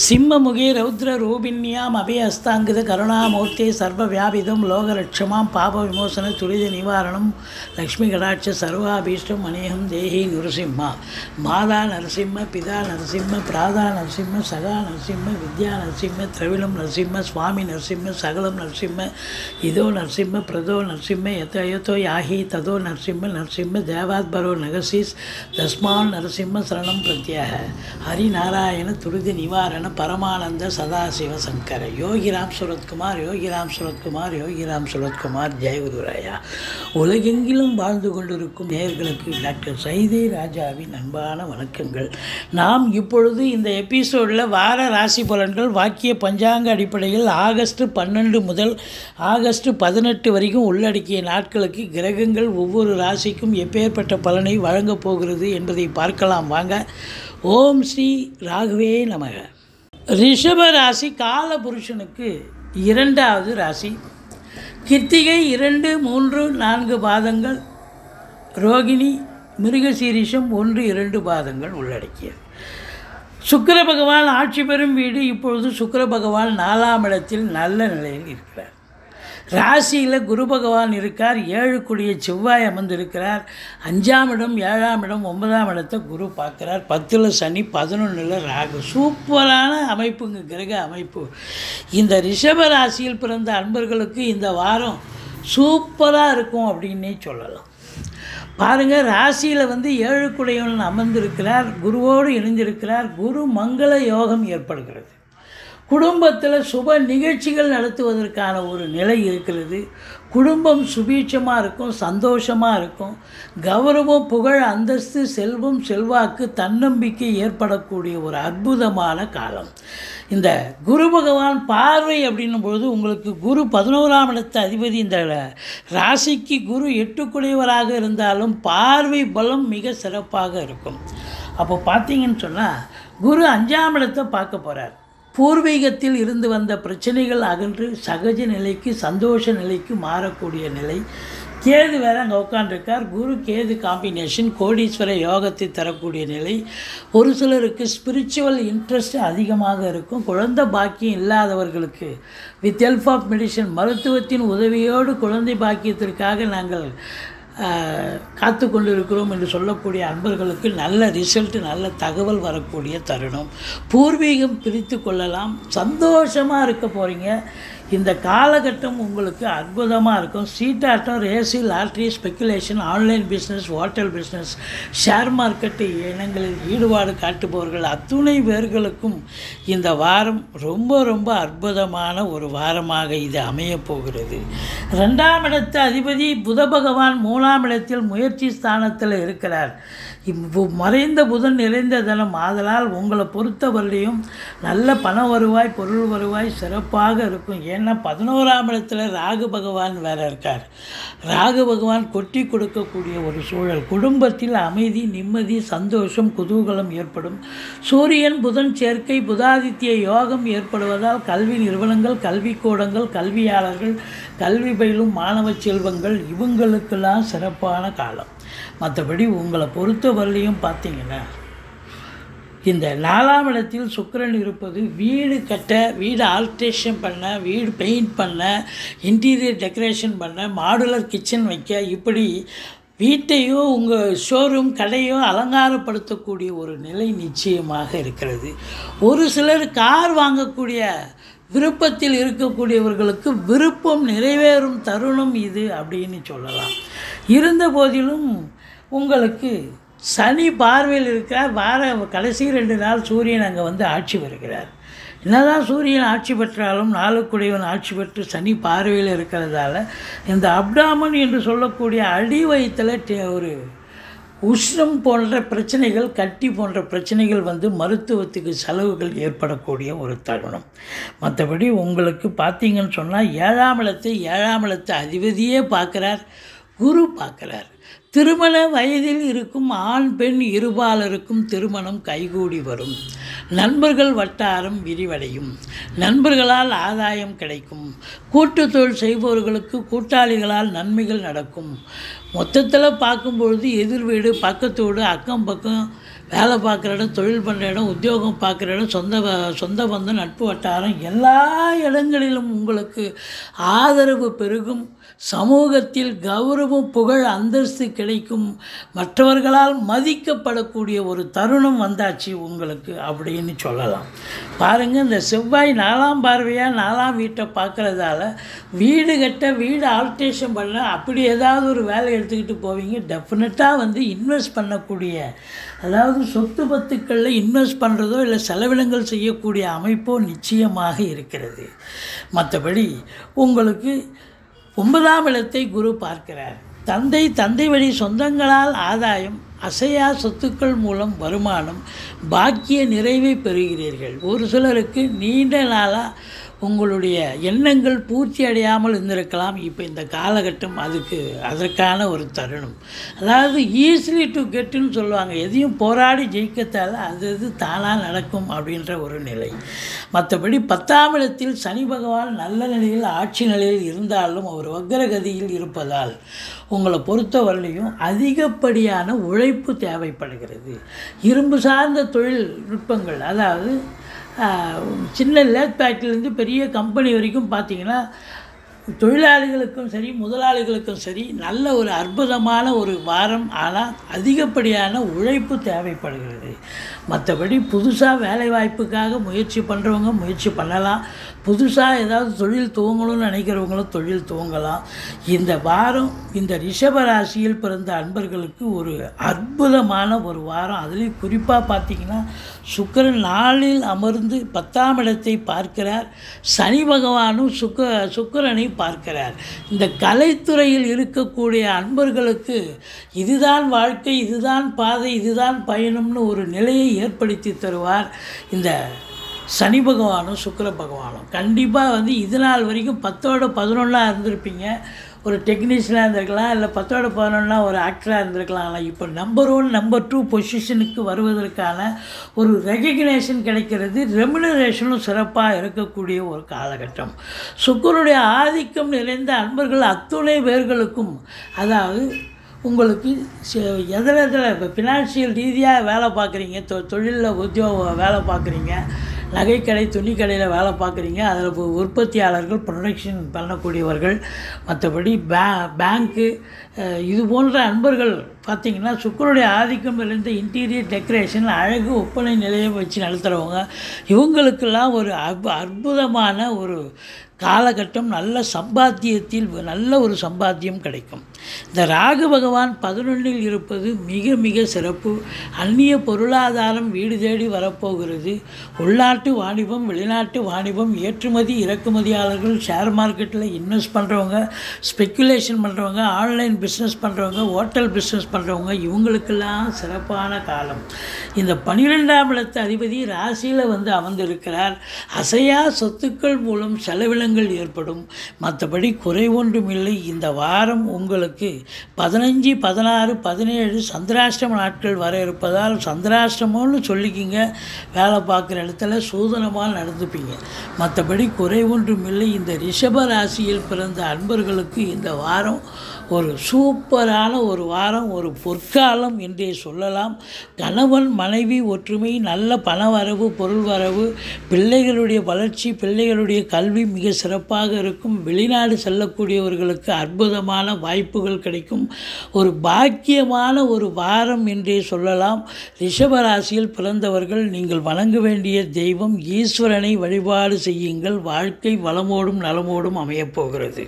சிம்மமுகே ரௌத்ர ரூபிண்யாம் அபயஸ்தாங்கித கருணாமூர்த்தி சர்வவியாபிதம் லோகரட்சமாம் பாப விமோசன துரித நிவாரணம் லக்ஷ்மி கடாட்ச சர்வாபீஷ்டம் அநேகம் தேஹி நரசிம்மா மாதா நரசிம்ம பிதா நரசிம்ம பிராதா நரசிம்ம சகா நரசிம்ம வித்யா நரசிம்ம திரவிலம் நரசிம்ம சுவாமி நரசிம்ம சகலம் நரசிம்ம இதோ நரசிம்ம பிரதோ நரசிம்ம யதோ யாஹி ததோ நரசிம்ம நரசிம்ம தேவாத்பரோ நகசீஸ் தஸ்மான் நரசிம்ம சரணம் பிரத்யாக ஹரிநாராயண துரித நிவாரண பரமானந்த சதாசிவ சங்கர யோகிராம் சுரத்குமார் யோகிராம் சுரத்குமார் யோகிராம் சுரத்குமார் ஜெயகுருராயா. உலகெங்கிலும் வாழ்ந்து கொண்டிருக்கும் நேயர்களுக்கு டாக்டர் சைதை ராஜாவின் அன்பான வணக்கங்கள். நாம் இப்பொழுது இந்த எபிசோடில் வார ராசி பலன்கள் வாக்கிய பஞ்சாங்க அடிப்படையில் ஆகஸ்ட் 12 முதல் ஆகஸ்ட் 18 வரைக்கும் உள்ளடக்கிய நாட்களுக்கு கிரகங்கள் ஒவ்வொரு ராசிக்கும் எப்பேற்பட்ட பலனை வழங்கப் போகிறது என்பதை பார்க்கலாம் வாங்க. ஓம் ஸ்ரீ ராகவே நமக. ரிஷப ராசி காலபுருஷனுக்கு 2வது ராசி. கிருத்திகை 2, 3, 4 பாதங்கள், ரோகிணி மிருகசீரிஷம் 1, 2 பாதங்கள் உள்ளடக்கியது. சுக்கிர பகவான் ஆட்சி பெறும் வீடு. இப்பொழுது சுக்கிர பகவான் 4ஆம் இடத்தில் நல்ல நிலையில் இருக்கிறார். ராசியில் குரு பகவான் இருக்கார். 7 கூடிய செவ்வாய் அமர்ந்திருக்கிறார். 5ஆம் இடம், 7ஆம் இடம், 9ஆம் இடத்தை குரு பார்க்குறார். 10ல் சனி, 11ல் ராகு. சூப்பரான அமைப்புங்க, கிரக அமைப்பு. இந்த ரிஷப ராசியில் பிறந்த அன்பர்களுக்கு இந்த வாரம் சூப்பராக இருக்கும் அப்படின்னே சொல்லலாம். பாருங்கள், ராசியில் 7 கூடையவன் அமர்ந்திருக்கிறார், குருவோடு இணைந்திருக்கிறார். குரு மங்கள யோகம் ஏற்படுகிறது. குடும்பத்தில் சுப நிகழ்ச்சிகள் நடத்துவதற்கான ஒரு நிலை இருக்கிறது. குடும்பம் சுபீட்சமாக இருக்கும், சந்தோஷமாக இருக்கும். கௌரவம், புகழ், அந்தஸ்து, செல்வம், செல்வாக்கு, தன்னம்பிக்கை ஏற்படக்கூடிய ஒரு அற்புதமான காலம். இந்த குரு பகவான் பார்வை அப்படின்னும் பொழுது உங்களுக்கு குரு 11ஆம் இடத்து அதிபதி. இந்த ராசிக்கு குரு 8 கூடையவராக இருந்தாலும் பார்வை பலம் மிக சிறப்பாக இருக்கும். அப்போ பார்த்தீங்கன்னு சொன்னால் குரு 5ஆம் இடத்தை பார்க்க போகிறார். பூர்வீகத்தில் இருந்து வந்த பிரச்சனைகள் அகன்று சகஜ நிலைக்கு, சந்தோஷ நிலைக்கு மாறக்கூடிய நிலை. கேது வேறு அங்கே உட்காண்டிருக்கார். குரு கேது காம்பினேஷன் கோடீஸ்வர யோகத்தை தரக்கூடிய நிலை. ஒரு சிலருக்கு ஸ்பிரிச்சுவல் இன்ட்ரெஸ்ட் அதிகமாக இருக்கும். குழந்தை பாக்கியம் இல்லாதவர்களுக்கு வித் ஹெல்ப் ஆஃப் மெடிசன், மருத்துவத்தின் உதவியோடு குழந்தை பாக்கியத்திற்காக நாங்கள் காத்து கொண்டிருக்கிறோம் என்று சொல்லக்கூடிய அன்பர்களுக்கு நல்ல ரிசல்ட், நல்ல தகவல் வரக்கூடிய தருணம். பூர்வீகம் பிரித்து கொள்ளலாம். சந்தோஷமாக இருக்க போகிறீங்க. இந்த காலகட்டம் உங்களுக்கு அற்புதமாக இருக்கும். சீட்டாட்டம், ரேசி, lottery, speculation, online business, hotel business, share market இனங்களில் ஈடுபாடு காட்டுபவர்கள் அத்துணை பேர்களுக்கும் இந்த வாரம் ரொம்ப ரொம்ப அற்புதமான ஒரு வாரமாக இது அமையப்போகிறது. 2ஆம் இடத்து அதிபதி புத பகவான் 3ஆம் இடத்தில் முயற்சி ஸ்தானத்தில் இருக்கிறார். மறைந்த புதன் நிறைந்த தனம். ஆதலால் உங்களை பொறுத்தவரையும் நல்ல பண வருவாய், பொருள் வருவாய் சிறப்பாக இருக்கும். ஏன்னா 11ஆம் இடத்துல ராகு பகவான் வேறு இருக்கார். ராகு பகவான் கொட்டி கொடுக்கக்கூடிய ஒரு சூழல். குடும்பத்தில் அமைதி, நிம்மதி, சந்தோஷம், குதூகலம் ஏற்படும். சூரியன் புதன் சேர்க்கை, புதாதித்ய யோகம் ஏற்படுவதால் கல்வி நிறுவனங்கள், கல்விக்கூடங்கள், கல்வியாளர்கள், கல்வி பயிலும் மாணவ செல்வங்கள் இவங்களுக்கெல்லாம் சிறப்பான காலம். மற்றபடி உங்களை பொறுத்தவரையிலையும் பார்த்தீங்கன்னா இந்த 4ஆம் இடத்தில் சுக்கிரன் இருப்பது வீடு கட்ட, வீடு ஆல்ட்ரேஷன் பண்ண, வீடு பெயிண்ட் பண்ண, இன்டீரியர் டெக்கரேஷன் பண்ண, மாடுலர் கிச்சன் வைக்க, இப்படி வீட்டையோ உங்கள் ஷோரூம் கடையோ அலங்காரப்படுத்தக்கூடிய ஒரு நிலை நிச்சயமாக இருக்கிறது. ஒரு சிலர் கார் வாங்கக்கூடிய விருப்பத்தில் இருக்கக்கூடியவர்களுக்கு விருப்பம் நிறைவேறும் தருணம் இது அப்படின்னு சொல்லலாம். இருந்த போதிலும் உங்களுக்கு சனி பார்வையில் இருக்கிறார். வார கடைசி 2 நாள் சூரியன் அங்கே ஆட்சி பெறுகிறார். என்னதான் சூரியன் ஆட்சி பெற்றாலும் 4 கூடையவன் ஆட்சி பெற்று சனி பார்வையில் இருக்கிறதால இந்த அப்டாமன் என்று சொல்லக்கூடிய அடி வயிற்றில் ஒரு உஷ்ணம் போன்ற பிரச்சனைகள், கட்டி போன்ற பிரச்சனைகள் மருத்துவத்துக்கு செலவுகள் ஏற்படக்கூடிய ஒரு தருணம். மற்றபடி உங்களுக்கு பார்த்தீங்கன்னு சொன்னால் 7ஆம் இடத்து அதிபதியே பார்க்குறார், குரு பார்க்குறார். திருமண வயதில் இருக்கும் ஆண் பெண் இருபாலருக்கும் திருமணம் கைகூடி வரும். நண்பர்கள் வட்டாரம் விரிவடையும். நண்பர்களால் ஆதாயம் கிடைக்கும். கூட்டு தொழில் செய்பவர்களுக்கு கூட்டாளிகளால் நன்மைகள் நடக்கும். மொத்தத்தில் பார்க்கும்பொழுது எதிர் வீடு, பக்கத்து வீடு, அக்கம் பக்கம், வேலை பார்க்குற இடம், தொழில் பண்ணுற இடம், உத்தியோகம் பார்க்குற இடம், சொந்த பந்தம், நட்பு வட்டாரம், எல்லா இடங்களிலும் உங்களுக்கு ஆதரவு பெருகும், சமூகத்தில் கௌரவம், புகழ், அந்தஸ்து கிடைக்கும், மற்றவர்களால் மதிக்கப்படக்கூடிய ஒரு தருணம் வந்தாச்சு உங்களுக்கு அப்படின்னு சொல்லலாம். பாருங்கள், இந்த செவ்வாய் 4ஆம் பார்வையாக 4ஆம் வீட்டை பார்க்குறதால வீடு கட்ட, வீடு ஆல்ட்ரேஷன் பண்ண, அப்படி ஏதாவது ஒரு வேலை எடுத்துக்கிட்டு போவீங்க. டெஃபினட்டாக இன்வெஸ்ட் பண்ணக்கூடிய, அதாவது சொத்து பத்துக்களில் இன்வெஸ்ட் பண்ணுறதோ இல்லை செலவினங்கள் செய்யக்கூடிய அமைப்போ நிச்சயமாக இருக்கிறது. மற்றபடி உங்களுக்கு 9ஆம் இடத்தை குரு பார்க்கிறார். தந்தை வழி சொந்தங்களால் ஆதாயம், அசையா சொத்துக்கள் மூலம் வருமானம், பாக்கிய நிறைவை பெறுகிறீர்கள். ஒரு சிலருக்கு நீண்ட நாளாக உங்களுடைய எண்ணங்கள் பூர்த்தி அடையாமல் இருந்திருக்கலாம். இப்போ இந்த காலகட்டம் அதற்கான ஒரு தருணம். அதாவது ஈஸிலி டு கெட்டுன்னு சொல்லுவாங்க. எதையும் போராடி ஜெயிக்கத்தால் அது தானாக நடக்கும் அப்படின்ற ஒரு நிலை. மற்றபடி 10ஆம் இடத்தில் சனி பகவான் நல்ல நிலையில், ஆட்சி நிலையில் இருந்தாலும் அவர் வக்ரகதியில் இருப்பதால் உங்களை பொறுத்தவரையிலையும் அதிகப்படியான உழைப்பு தேவைப்படுகிறது. இரும்பு சார்ந்த தொழில்நுட்பங்கள், அதாவது சின்ன லேத் ஃபேக்ட்ரிலேருந்து பெரிய கம்பெனி வரைக்கும் பார்த்திங்கன்னா தொழிலாளிகளுக்கும் சரி, முதலாளிகளுக்கும் சரி, நல்ல ஒரு அற்புதமான ஒரு வாரம். ஆனால் அதிகப்படியான உழைப்பு தேவைப்படுகிறது. மற்றபடி புதுசாக வேலைவாய்ப்புக்காக முயற்சி பண்ணுறவங்க முயற்சி பண்ணலாம். புதுசாக ஏதாவது தொழில் துவங்கணும்னு நினைக்கிறவங்களும் தொழில் துவங்கலாம். இந்த வாரம் இந்த ரிஷப ராசியில் பிறந்த அன்பர்களுக்கு ஒரு அற்புதமான ஒரு வாரம். அதுலேயும் குறிப்பாக பார்த்திங்கன்னா சுக்கிரன் 4இல் அமர்ந்து 10ஆம் இடத்தை பார்க்கிறார். சனி பகவானும் சுக்கிரனை பார்க்கிறார். இந்த கலைத்துறையில் இருக்கக்கூடிய அன்பர்களுக்கு இதுதான் வாழ்க்கை, இதுதான் பாதை, இதுதான் பயணம்னு ஒரு நிலையை ஏற்படுத்தி தருவார் இந்த சனி பகவானும் சுக்கிர பகவானும். கண்டிப்பாக இது நாள் வரைக்கும் 10ஓட 11ஆக இருந்திருப்பீங்க. ஒரு டெக்னீஷியனாக இருந்திருக்கலாம், இல்லை 10ஓட 11ஆ ஒரு ஆக்டராக இருந்திருக்கலாம். ஆனால் இப்போ நம்பர் 1 நம்பர் 2 பொசிஷனுக்கு வருவதற்கான ஒரு ரெகக்னேஷன் கிடைக்கிறது. ரெமுனரேஷனும் சிறப்பாக இருக்கக்கூடிய ஒரு காலகட்டம். சுக்கிரனுடைய ஆதிக்கம் நிறைந்த அன்பர்கள் அத்துணை பேர்களுக்கும், அதாவது உங்களுக்கு எதில் இப்போ ஃபினான்ஷியல் ரீதியாக வேலை பார்க்குறீங்க, தொழிலில் உத்தியோகம் வேலை பார்க்குறீங்க, நகைக்கடை, துணிக்கடையில் வேலை பார்க்குறீங்க, அதில் உற்பத்தியாளர்கள், ப்ரொடக்ஷன் பண்ணக்கூடியவர்கள், மற்றபடி பேங்க்கு, இது போன்ற அன்பர்கள் பார்த்திங்கன்னா சுக்கிரனுடைய ஆதிக்கம் நிறைந்த இன்டீரியர் டெக்கரேஷன், அழகு, ஒப்பனை நிலையம் வச்சு நடத்துகிறவங்க, இவங்களுக்கெல்லாம் ஒரு அற்புதமான ஒரு காலகட்டம். நல்ல சம்பாத்தியத்தில் நல்ல ஒரு சம்பாத்தியம் கிடைக்கும். இந்த ராகு பகவான் 11இல் இருப்பது மிக மிக சிறப்பு. அந்நிய பொருளாதாரம் வீடு தேடி வரப்போகிறது. உள்நாட்டு வாணிபம், வெளிநாட்டு வாணிபம், ஏற்றுமதி இறக்குமதியாளர்கள், ஷேர் மார்க்கெட்டில் இன்வெஸ்ட் பண்ணுறவங்க, ஸ்பெக்குலேஷன் பண்ணுறவங்க, ஆன்லைன் பிஸ்னஸ் பண்ணுறவங்க, ஹோட்டல் பிஸ்னஸ் பண்ணுறவங்க, இவங்களுக்கெல்லாம் சிறப்பான காலம். இந்த 12ஆம் இடத்து அதிபதி ராசியில் அமர்ந்திருக்கிறார். அசையா சொத்துக்கள் மூலம் செலவினங்கள் ஏற்படும். மற்றபடி குறை ஒன்றும் இல்லை. இந்த வாரம் உங்களுக்கு 15, 16, 17 சந்திராஷ்டம நாட்கள் வர இருப்பதால் சந்திராஷ்டமம்னு சொல்லிக்கிங்க. வேலை பார்க்குற இடத்துல சூதனமாக நடந்துப்பீங்க. மற்றபடி குறை ஒன்றும் இல்லை. இந்த ரிஷப ராசியில் பிறந்த அன்பர்களுக்கு இந்த வாரம் ஒரு சூப்பரான ஒரு வாரம், ஒரு பொற்காலம் என்றே சொல்லலாம். கணவன் மனைவி ஒற்றுமை, நல்ல பண வரவு, பொருள் வரவு, பிள்ளைகளுடைய வளர்ச்சி, பிள்ளைகளுடைய கல்வி மிக சிறப்பாக இருக்கும். வெளிநாடு செல்லக்கூடியவர்களுக்கு அற்புதமான வாய்ப்புகள் கிடைக்கும். ஒரு பாக்கியமான ஒரு வாரம் என்றே சொல்லலாம். ரிஷபராசியில் பிறந்தவர்கள் நீங்கள் வணங்க வேண்டிய தெய்வம் ஈஸ்வரனை வழிபாடு செய்யுங்கள். வாழ்க்கை வளமோடும் நலமோடும் அமையப்போகிறது.